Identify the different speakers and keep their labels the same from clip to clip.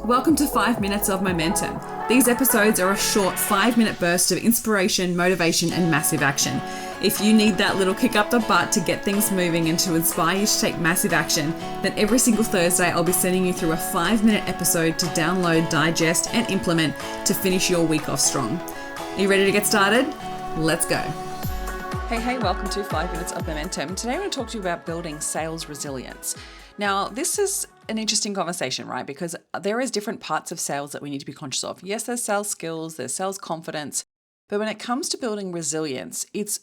Speaker 1: Welcome to 5 Minutes of Momentum. These episodes are a short 5-minute burst of inspiration, motivation, and massive action. If you need that little kick up the butt to get things moving and to inspire you to take massive action, then every single Thursday I'll be sending you through a 5-minute episode to download, digest, and implement to finish your week off strong. Are you ready to get started? Let's go. Hey, welcome to 5 Minutes of Momentum. Today I'm going to talk to you about building sales resilience. Now, this is an interesting conversation, right? Because there is different parts of sales that we need to be conscious of. Yes, there's sales skills, there's sales confidence, but when it comes to building resilience, it's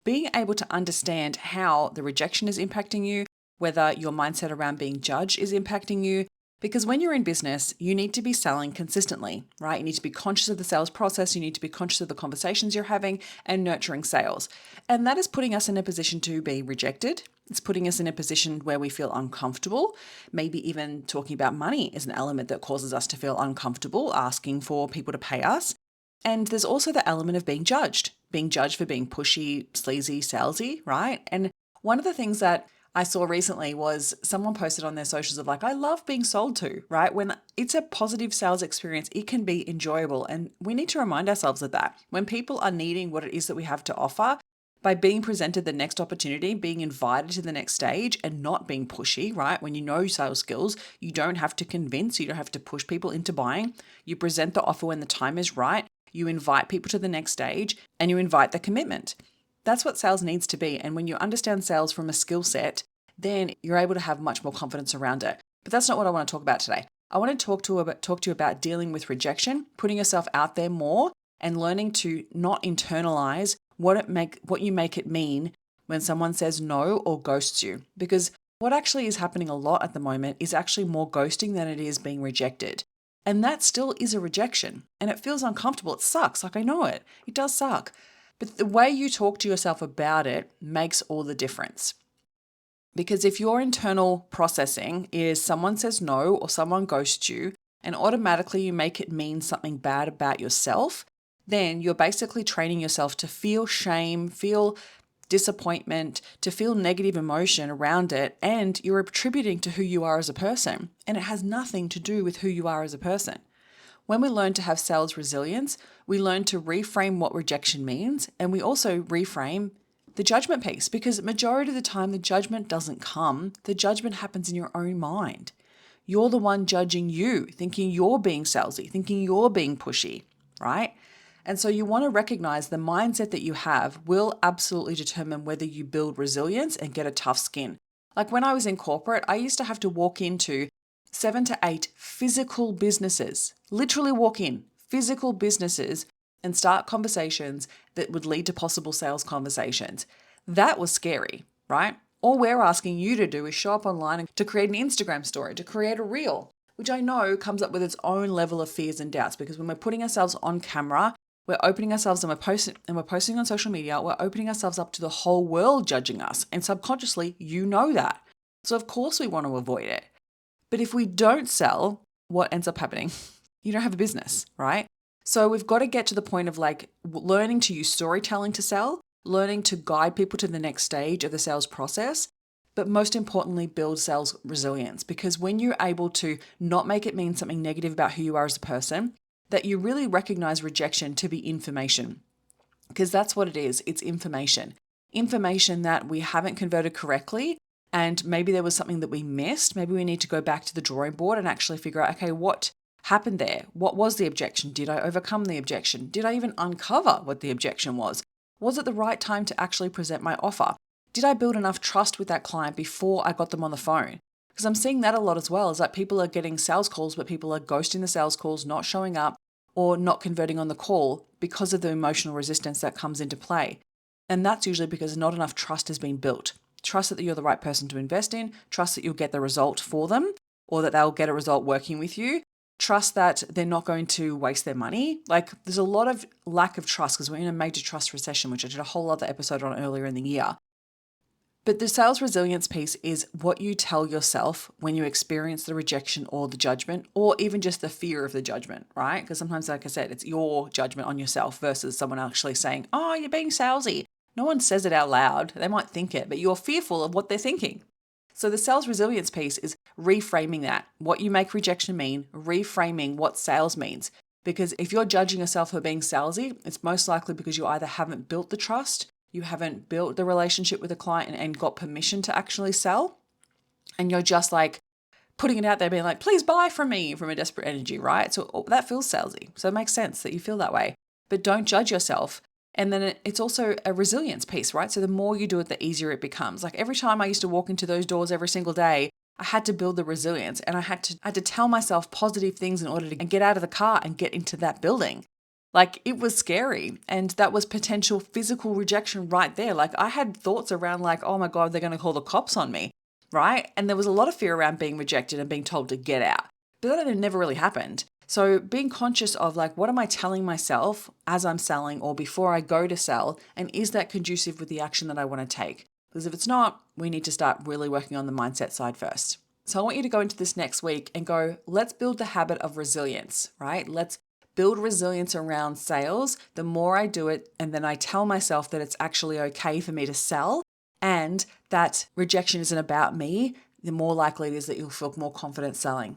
Speaker 1: being able to understand how the rejection is impacting you, whether your mindset around being judged is impacting you. Because when you're in business, you need to be selling consistently, right? You need to be conscious of the sales process. You need to be conscious of the conversations you're having and nurturing sales. And that is putting us in a position to be rejected. It's putting us in a position where we feel uncomfortable. Maybe even talking about money is an element that causes us to feel uncomfortable, asking for people to pay us. And there's also the element of being judged for being pushy, sleazy, salesy, right? And one of the things that I saw recently was someone posted on their socials of like, I love being sold to, right? When it's a positive sales experience, it can be enjoyable. And we need to remind ourselves of that. When people are needing what it is that we have to offer, by being presented the next opportunity, being invited to the next stage and not being pushy, right? When you know sales skills, you don't have to convince, you don't have to push people into buying. You present the offer when the time is right. You invite people to the next stage and you invite the commitment. That's what sales needs to be. And when you understand sales from a skill set, then you're able to have much more confidence around it. But that's not what I want to talk about today. I want to talk to you about dealing with rejection, putting yourself out there more, and learning to not internalize what you make it mean when someone says no or ghosts you. Because what actually is happening a lot at the moment is actually more ghosting than it is being rejected. And that still is a rejection. And it feels uncomfortable. It sucks. Like, I know it. It does suck. But the way you talk to yourself about it makes all the difference. Because if your internal processing is someone says no or someone ghosts you, and automatically you make it mean something bad about yourself, then you're basically training yourself to feel shame, feel disappointment, to feel negative emotion around it, and you're attributing to who you are as a person. And it has nothing to do with who you are as a person. When we learn to have sales resilience, we learn to reframe what rejection means, and we also reframe the judgment piece, because majority of the time the judgment doesn't come. The judgment happens in your own mind. You're the one judging you, thinking you're being salesy, thinking you're being pushy, right? And so you want to recognize the mindset that you have will absolutely determine whether you build resilience and get a tough skin. Like when I was in corporate, I used to have to walk into 7 to 8 physical businesses, literally walk in physical businesses and start conversations that would lead to possible sales conversations. That was scary, right? All we're asking you to do is show up online and to create an Instagram story, to create a reel, which I know comes up with its own level of fears and doubts, because when we're putting ourselves on camera, we're opening ourselves and we're posting on social media, we're opening ourselves up to the whole world judging us. And subconsciously, you know that. So of course we want to avoid it. But if we don't sell, what ends up happening? You don't have a business, right? So we've got to get to the point of like learning to use storytelling to sell, learning to guide people to the next stage of the sales process, but most importantly, build sales resilience. Because when you're able to not make it mean something negative about who you are as a person, that you really recognize rejection to be information. Because that's what it is. It's information. Information that we haven't converted correctly. And maybe there was something that we missed. Maybe we need to go back to the drawing board and actually figure out, okay, what happened there? What was the objection? Did I overcome the objection? Did I even uncover what the objection was? Was it the right time to actually present my offer? Did I build enough trust with that client before I got them on the phone? Because I'm seeing that a lot as well, is that people are getting sales calls, but people are ghosting the sales calls, not showing up or not converting on the call because of the emotional resistance that comes into play. And that's usually because not enough trust has been built. Trust that you're the right person to invest in, trust that you'll get the result for them or that they'll get a result working with you. Trust that they're not going to waste their money. Like there's a lot of lack of trust because we're in a major trust recession, which I did a whole other episode on earlier in the year. But the sales resilience piece is what you tell yourself when you experience the rejection or the judgment, or even just the fear of the judgment, right? Because sometimes, like I said, it's your judgment on yourself versus someone actually saying, oh, you're being salesy. No one says it out loud. They might think it, but you're fearful of what they're thinking. So the sales resilience piece is reframing that. What you make rejection mean, reframing what sales means. Because if you're judging yourself for being salesy, it's most likely because you either haven't built the trust, you haven't built the relationship with the client and got permission to actually sell, and you're just like putting it out there being like, please buy from me from a desperate energy, right? So that feels salesy. So it makes sense that you feel that way, but don't judge yourself. And then it's also a resilience piece, right? So the more you do it, the easier it becomes. Like every time I used to walk into those doors every single day, I had to build the resilience, and I had to tell myself positive things in order to get out of the car and get into that building. Like it was scary, and that was potential physical rejection right there. Like I had thoughts around like, oh my God, they're going to call the cops on me, right? And there was a lot of fear around being rejected and being told to get out. But that had never really happened. So being conscious of like, what am I telling myself as I'm selling or before I go to sell? And is that conducive with the action that I want to take? Because if it's not, we need to start really working on the mindset side first. So I want you to go into this next week and go, let's build the habit of resilience, right? Let's build resilience around sales. The more I do it, and then I tell myself that it's actually okay for me to sell and that rejection isn't about me, the more likely it is that you'll feel more confident selling.